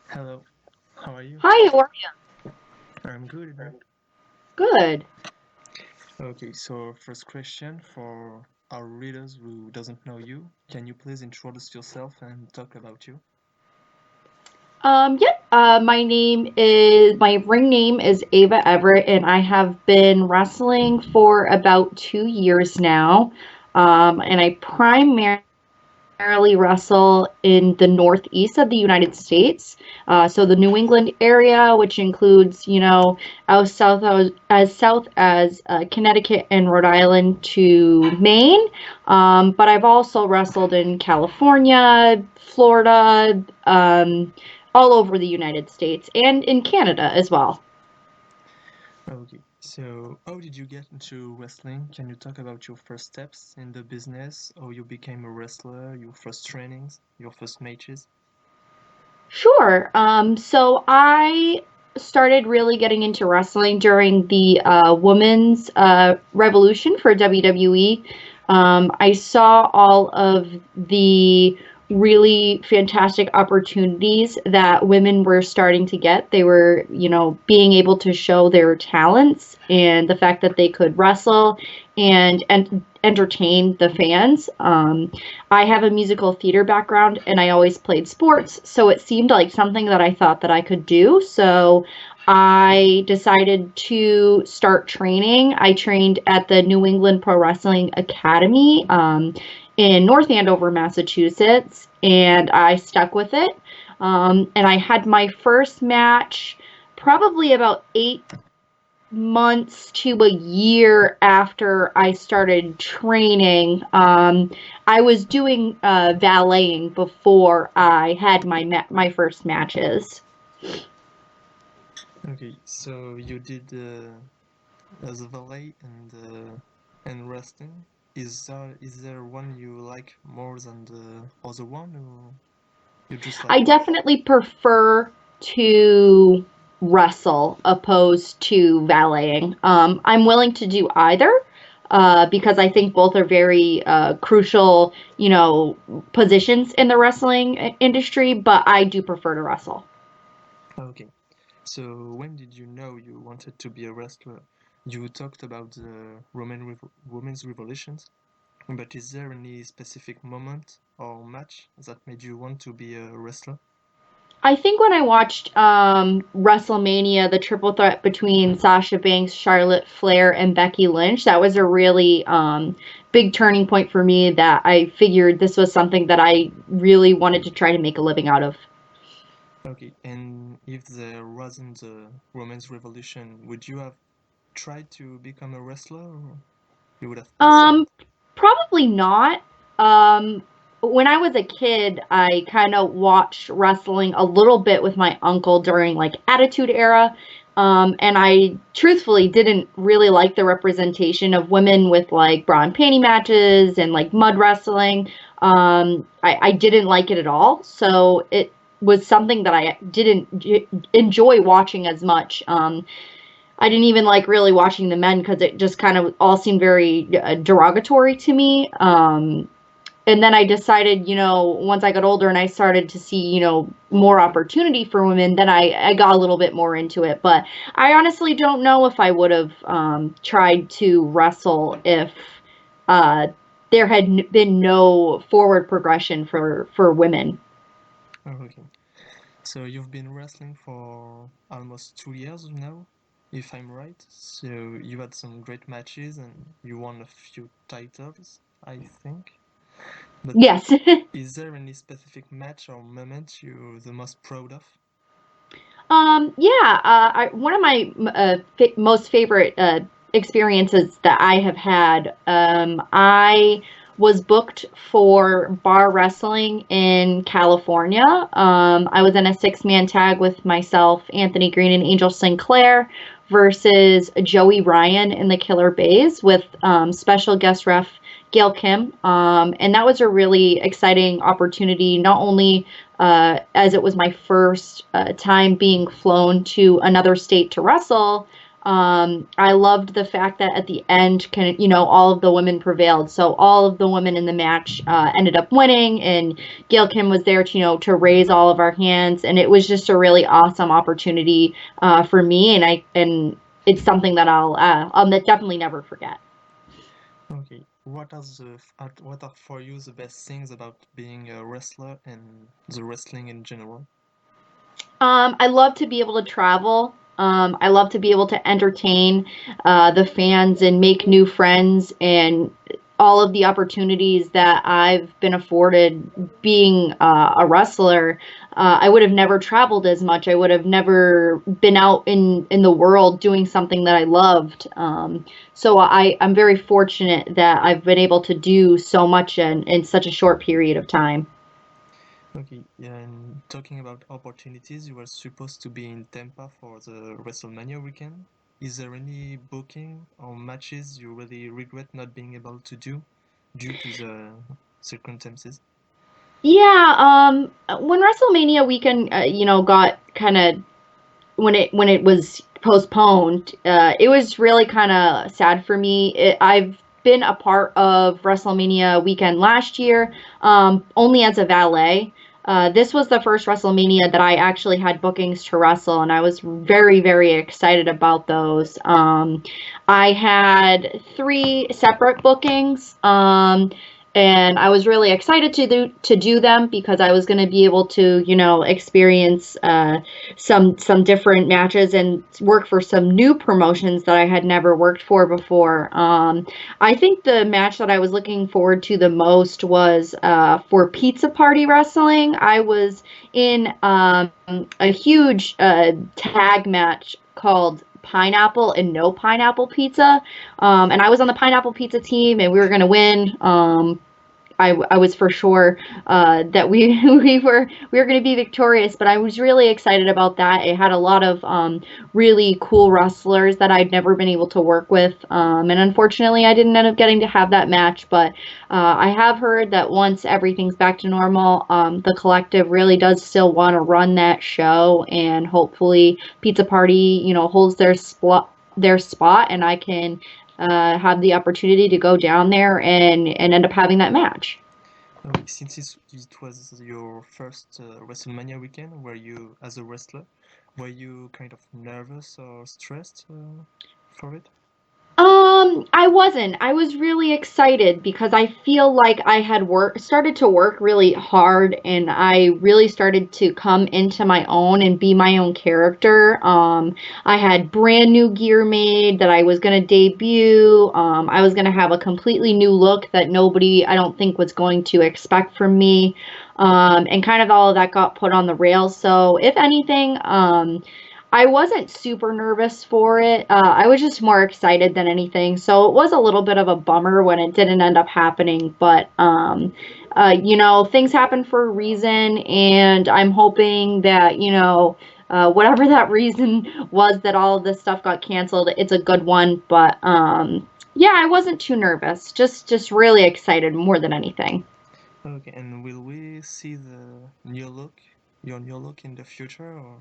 Hello, how are you? Hi, how are I'm good, man. you? Good. Okay, so first question for our readers who doesn't know you, can you please introduce yourself and talk about you? Yeah, my ring name is Ava Everett, and I have been wrestling for about 2 years now. And I primarily wrestle in the northeast of the United States. So the New England area, which includes, as south as Connecticut and Rhode Island to Maine. But I've also wrestled in California, Florida, all over the United States, and in Canada as well. Okay, so how did you get into wrestling? Can you talk about your first steps in the business, how you became a wrestler, your first trainings, your first matches? Sure. So I started really getting into wrestling during the women's revolution for WWE. I saw all of the really fantastic opportunities that women were starting to get. They were, being able to show their talents and the fact that they could wrestle and entertain the fans. I have a musical theater background and I always played sports, so it seemed like something that I thought that I could do. So I decided to start training. I trained at the New England Pro Wrestling Academy in North Andover, Massachusetts, and I stuck with it. And I had my first match probably about 8 months to a year after I started training. I was doing valeting before I had my first matches. Okay, so you did as a valet and wrestling. Is there one you like more than the other one, or you just like I both? definitely prefer to wrestle opposed to valeting. I'm willing to do either because I think both are very crucial, positions in the wrestling industry, but I do prefer to wrestle. Okay. So when did you know you wanted to be a wrestler? You talked about the Women's Revolutions, but is there any specific moment or match that made you want to be a wrestler? I think when I watched WrestleMania, the triple threat between Sasha Banks, Charlotte Flair, and Becky Lynch, that was a really big turning point for me that I figured this was something that I really wanted to try to make a living out of. Okay, and if there wasn't the Women's Revolution, would you have tried to become a wrestler, or you would have passed Um, that? Probably not. Um, when I was a kid, I kind of watched wrestling a little bit with my uncle during like Attitude Era. And I truthfully didn't really like the representation of women with like bra and panty matches and like mud wrestling. I didn't like it at all. So it was something that I didn't enjoy watching as much. I didn't even like really watching the men because it just kind of all seemed very derogatory to me. And then I decided, once I got older and I started to see, more opportunity for women, then I got a little bit more into it. But I honestly don't know if I would have tried to wrestle if uh, there had been no forward progression for women. Oh, okay. So you've been wrestling for almost 2 years now, if I'm right. So you had some great matches and you won a few titles, I think. But Yes. is there any specific match or moment you're the most proud of? Yeah, one of my most favorite experiences that I have had, I was booked for bar wrestling in California. I was in a six-man tag with myself, Anthony Green, and Angel Sinclair versus Joey Ryan in the Killer Bays with special guest ref Gail Kim. And that was a really exciting opportunity, not only as it was my first time being flown to another state to wrestle, I loved the fact that at the end, all of the women prevailed. So all of the women in the match ended up winning, and Gail Kim was there to, to raise all of our hands, and it was just a really awesome opportunity for me, and it's something that I'll definitely never forget. Okay, what are for you the best things about being a wrestler and the wrestling in general? I love to be able to travel. I love to be able to entertain the fans and make new friends and all of the opportunities that I've been afforded being a wrestler. I would have never traveled as much. I would have never been out in the world doing something that I loved. So I'm very fortunate that I've been able to do so much in such a short period of time. Okay, yeah, and talking about opportunities, you were supposed to be in Tampa for the WrestleMania weekend. Is there any booking or matches you really regret not being able to do due to the circumstances? Yeah, when WrestleMania weekend, got kind of when it was postponed, it was really kind of sad for me. I've been a part of WrestleMania weekend last year, only as a valet. This was the first WrestleMania that I actually had bookings to wrestle, and I was very, very excited about those. I had three separate bookings. And I was really excited to do them because I was going to be able to, experience some different matches and work for some new promotions that I had never worked for before. I think the match that I was looking forward to the most was for Pizza Party Wrestling. I was in a huge tag match called Pineapple and No Pineapple Pizza. And I was on the Pineapple Pizza team, and we were going to win. I was for sure that we were going to be victorious, but I was really excited about that. It had a lot of really cool wrestlers that I'd never been able to work with, and unfortunately, I didn't end up getting to have that match. But I have heard that once everything's back to normal, the collective really does still want to run that show, and hopefully, Pizza Party, holds their spot, and I can have the opportunity to go down there and end up having that match. Okay, since it was your first WrestleMania weekend, were you, as a wrestler, were you kind of nervous or stressed for it? I wasn't. I was really excited because I feel like I had started to work really hard, and I really started to come into my own and be my own character. I had brand new gear made that I was going to debut. I was going to have a completely new look that nobody, I don't think, was going to expect from me. And kind of all of that got put on the rails. So, if anything, I wasn't super nervous for it. I was just more excited than anything. So it was a little bit of a bummer when it didn't end up happening. But, things happen for a reason. And I'm hoping that, whatever that reason was that all of this stuff got canceled, it's a good one. But, yeah, I wasn't too nervous. Just really excited more than anything. Okay, and will we see the new look, your new look in the future, or?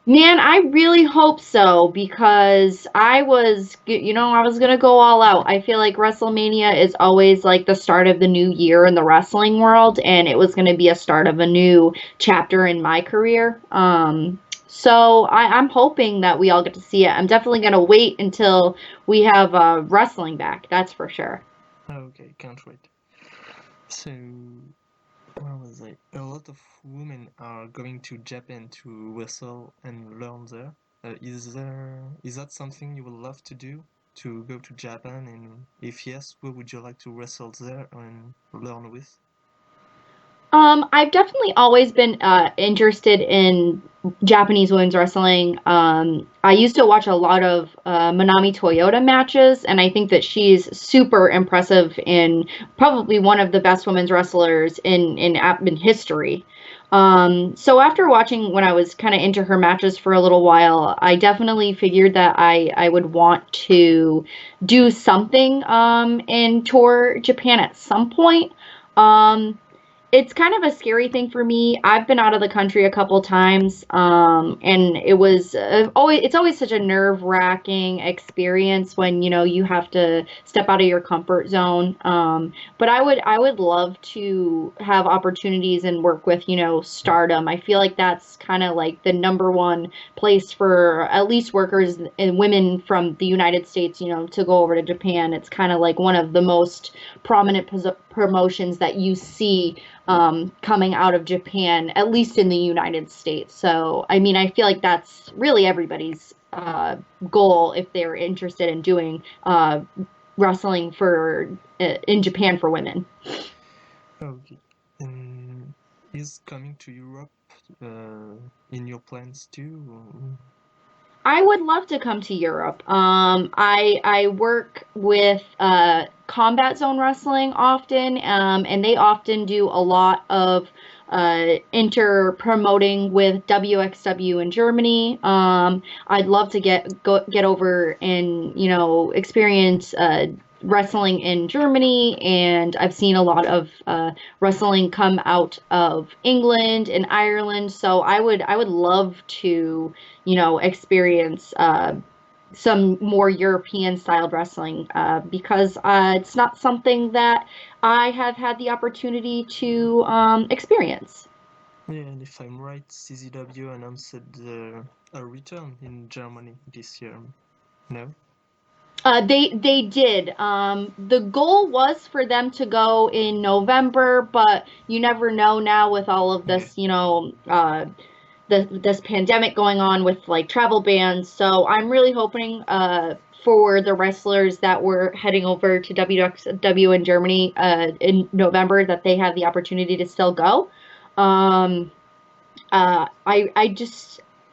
Man, I really hope so because I was gonna go all out. I feel like WrestleMania is always like the start of the new year in the wrestling world, and it was gonna be a start of a new chapter in my career. So I'm hoping that we all get to see it. I'm definitely gonna wait until we have wrestling back. That's for sure. Okay, can't wait. So, where was I? A lot of women are going to Japan to wrestle and learn there. Is that something you would love to do? To go to Japan, and if yes, who would you like to wrestle there and learn with? I've definitely always been interested in Japanese women's wrestling. I used to watch a lot of Manami Toyota matches, and I think that she's super impressive and probably one of the best women's wrestlers in history. So after watching when I was kind of into her matches for a little while, I definitely figured that I would want to do something in tour Japan at some point. Um, It's kind of a scary thing for me. I've been out of the country a couple times, and it's always such a nerve-wracking experience when you have to step out of your comfort zone. But I would love to have opportunities and work with Stardom. I feel like that's kind of like the number one place for at least workers and women from the United States, to go over to Japan. It's kind of like one of the most prominent promotions that you see coming out of Japan, at least in the United States. So, I mean, I feel like that's really everybody's goal if they're interested in doing wrestling for in Japan for women. Okay. And is coming to Europe uh, in your plans too? I would love to come to Europe. I work with Combat Zone Wrestling often, and they often do a lot of inter promoting with WXW in Germany. I'd love to get over and experience wrestling in Germany, and I've seen a lot of wrestling come out of England and Ireland. So I would love to experience some more European styled wrestling because it's not something that I have had the opportunity to experience. Yeah, and if I'm right, CZW announced a return in Germany this year. No? They did. The goal was for them to go in November, but you never know now with all of Yeah. this, this pandemic going on with like travel bans. So I'm really hoping for the wrestlers that were heading over to WXW in Germany in November that they have the opportunity to still go. Um, I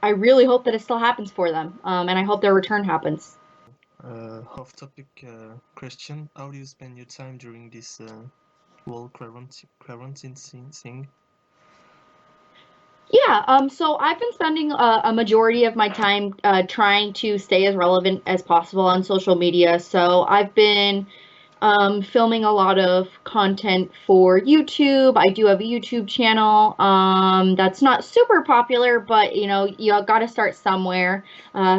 really hope that it still happens for them, and I hope their return happens. Off-topic question: how do you spend your time during this whole quarantine thing? Yeah, so I've been spending a majority of my time trying to stay as relevant as possible on social media. So I've been filming a lot of content for YouTube. I do have a YouTube channel that's not super popular, but you got to start somewhere.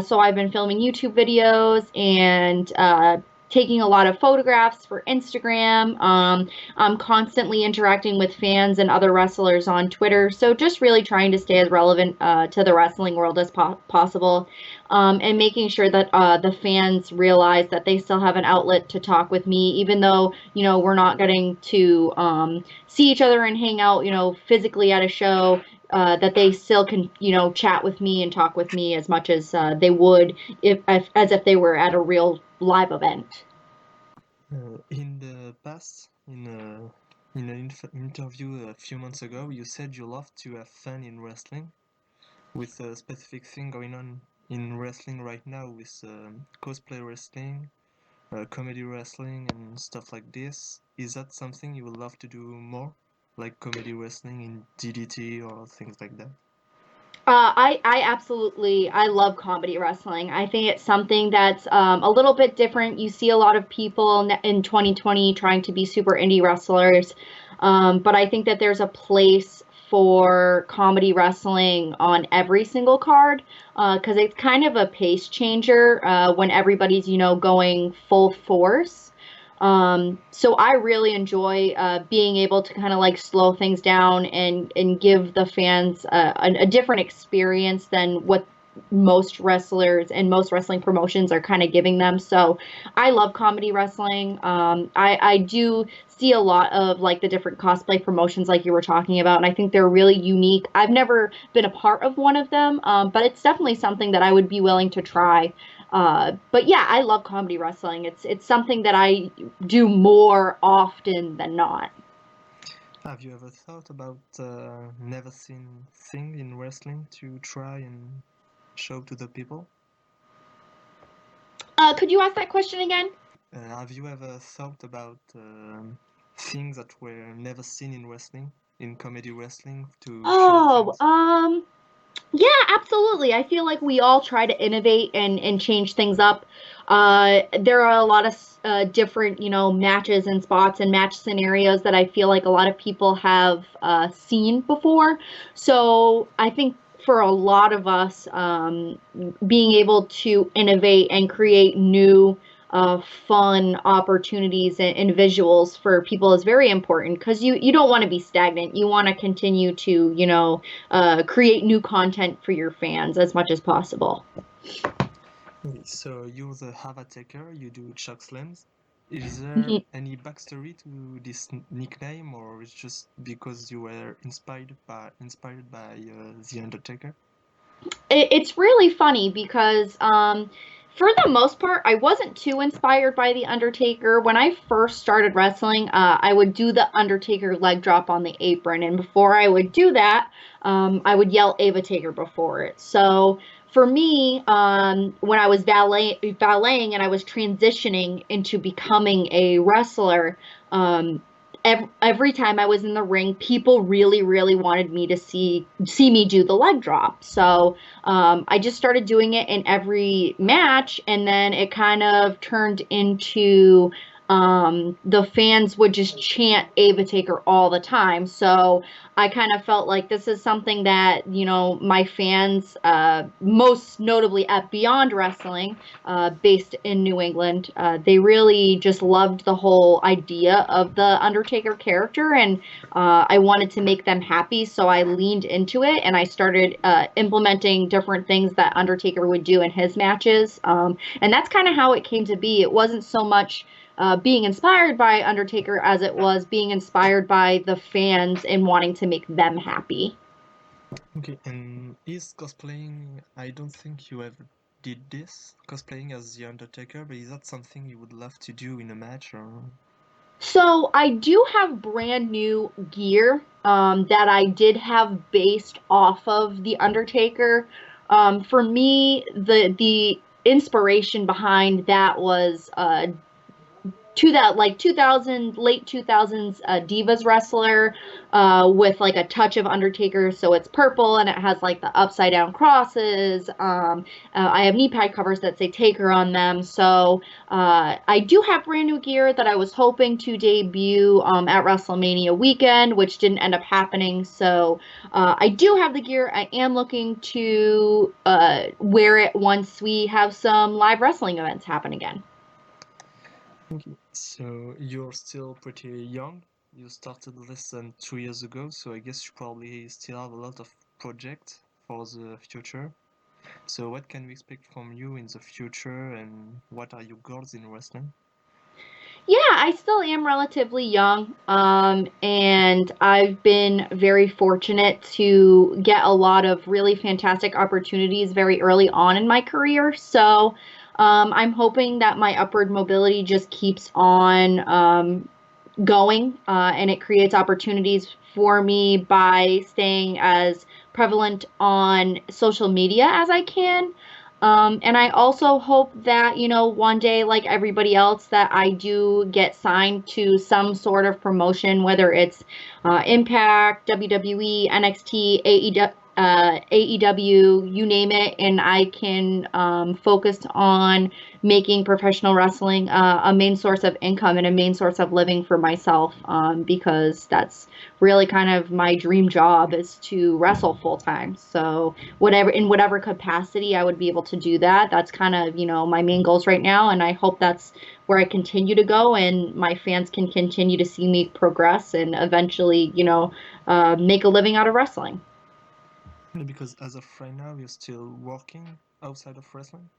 So I've been filming YouTube videos and taking a lot of photographs for Instagram. I'm constantly interacting with fans and other wrestlers on Twitter. So just really trying to stay as relevant to the wrestling world as possible. And making sure that the fans realize that they still have an outlet to talk with me, even though we're not getting to see each other and hang out, physically at a show. That they still can, chat with me and talk with me as much as they would as if they were at a real live event. In the past, in an interview a few months ago, you said you love to have fun in wrestling, with a specific thing going on in wrestling right now with cosplay wrestling, comedy wrestling, and stuff like this. Is that something you would love to do more, like comedy wrestling in DDT or things like that? I absolutely I love comedy wrestling. I think it's something that's a little bit different. You see a lot of people in 2020 trying to be super indie wrestlers, but I think that there's a place for comedy wrestling on every single card because it's kind of a pace changer when everybody's going full force. So I really enjoy being able to kind of like slow things down and give the fans a different experience than what most wrestlers and most wrestling promotions are kind of giving them. So I love comedy wrestling. I do see a lot of like the different cosplay promotions like you were talking about, and I think they're really unique. I've never been a part of one of them, but it's definitely something that I would be willing to try. But yeah, I love comedy wrestling. It's something that I do more often than not. Have you ever thought about never seen thing in wrestling to try and show to the people? Could you ask that question again? Have you ever thought about things that were never seen in wrestling, in comedy wrestling, to show Oh, fans? Yeah, absolutely. I feel like we all try to innovate and change things up. There are a lot of different, matches and spots and match scenarios that I feel like a lot of people have seen before. So I think for a lot of us, being able to innovate and create new fun opportunities and visuals for people is very important because you don't want to be stagnant. You want to continue to, create new content for your fans as much as possible. Okay, so you're the Hava Taker, you do choke slams. Is there Mhm. any backstory to this nickname, or it's just because you were inspired by the Undertaker? It's really funny because for the most part, I wasn't too inspired by The Undertaker. When I first started wrestling, I would do the Undertaker leg drop on the apron. And before I would do that, I would yell Ava Taker before it. So for me, when I was valeting and I was transitioning into becoming a wrestler, um, every time I was in the ring, people really, really wanted me to see me do the leg drop. So I just started doing it in every match, and then it kind of turned into the fans would just chant Ava Taker all the time. So I kind of felt like this is something that, my fans, most notably at Beyond Wrestling, based in New England, they really just loved the whole idea of the Undertaker character, and I wanted to make them happy, so I leaned into it and I started implementing different things that Undertaker would do in his matches. And that's kind of how it came to be. It wasn't so much being inspired by Undertaker as it was being inspired by the fans and wanting to make them happy. Okay, and is cosplaying, I don't think you ever did this, cosplaying as the Undertaker, but is that something you would love to do in a match or? So I do have brand new gear that I did have based off of the Undertaker. For me, the inspiration behind that was to that like 2000 late 2000s divas wrestler with like a touch of Undertaker, so it's purple and it has like the upside down crosses. I have knee pad covers that say Taker on them, so I do have brand new gear that I was hoping to debut at WrestleMania weekend, which didn't end up happening. So I do have the gear. I am looking to wear it once we have some live wrestling events happen again. Okay, so you're still pretty young. You started less than 2 years ago, so I guess you probably still have a lot of projects for the future. So what can we expect from you in the future, and what are your goals in wrestling? Yeah, I still am relatively young, and I've been very fortunate to get a lot of really fantastic opportunities very early on in my career. So I'm hoping that my upward mobility just keeps on going, and it creates opportunities for me by staying as prevalent on social media as I can. And I also hope that, one day, like everybody else, that I do get signed to some sort of promotion, whether it's Impact, WWE, NXT, AEW, you name it, and I can focus on making professional wrestling a main source of income and a main source of living for myself, because that's really kind of my dream job is to wrestle full time. So whatever capacity I would be able to do that, that's kind of, my main goals right now, and I hope that's where I continue to go and my fans can continue to see me progress and eventually, make a living out of wrestling. Because as of right now, you're still working outside of wrestling?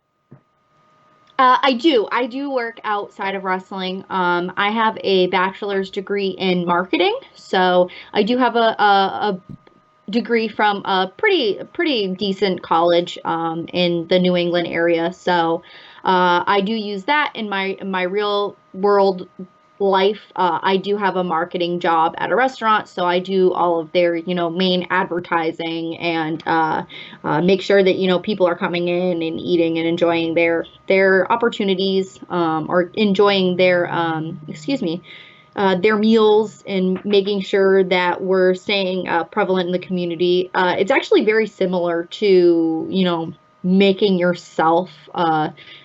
I do. I do work outside of wrestling. I have a bachelor's degree in marketing, so I do have a degree from a pretty decent college in the New England area. So I do use that in my real world life. I do have a marketing job at a restaurant, so I do all of their main advertising and make sure that people are coming in and eating and enjoying their opportunities, or enjoying their excuse me, their meals and making sure that we're staying prevalent in the community. It's actually very similar to, making yourself,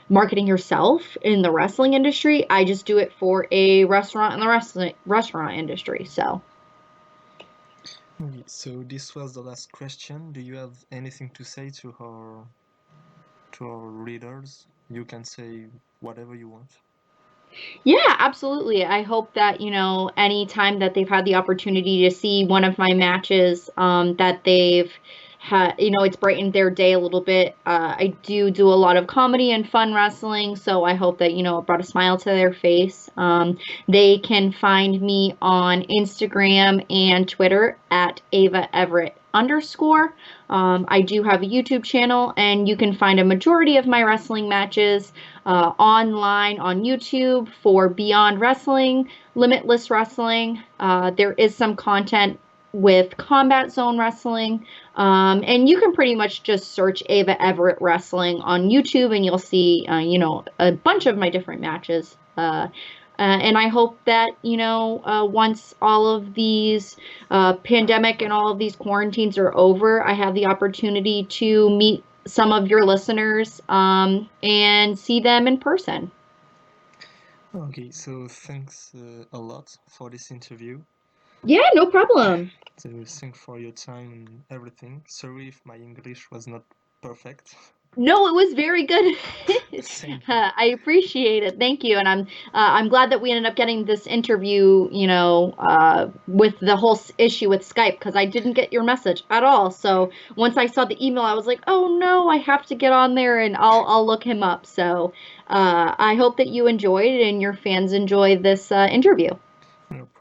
marketing yourself in the wrestling industry. I just do it for a restaurant in the restaurant industry. So. Okay, so this was the last question. Do you have anything to say to our readers? You can say whatever you want. Yeah, absolutely. I hope that, any time that they've had the opportunity to see one of my matches, that they've had, it's brightened their day a little bit. I do a lot of comedy and fun wrestling, so I hope that, it brought a smile to their face. They can find me on Instagram and Twitter at Ava Everett _. I do have a YouTube channel, and you can find a majority of my wrestling matches online on YouTube for Beyond Wrestling, Limitless Wrestling. There is some content with Combat Zone Wrestling. And you can pretty much just search Ava Everett Wrestling on YouTube and you'll see, a bunch of my different matches. And I hope that, once all of these pandemic and all of these quarantines are over, I have the opportunity to meet some of your listeners and see them in person. Okay, so thanks a lot for this interview. Yeah, no problem. So thanks for your time and everything. Sorry if my English was not perfect. No, it was very good. Thank you. I appreciate it. Thank you, and I'm glad that we ended up getting this interview. With the whole issue with Skype because I didn't get your message at all. So once I saw the email, I was like, oh no, I have to get on there and I'll look him up. So I hope that you enjoyed and your fans enjoy this interview. No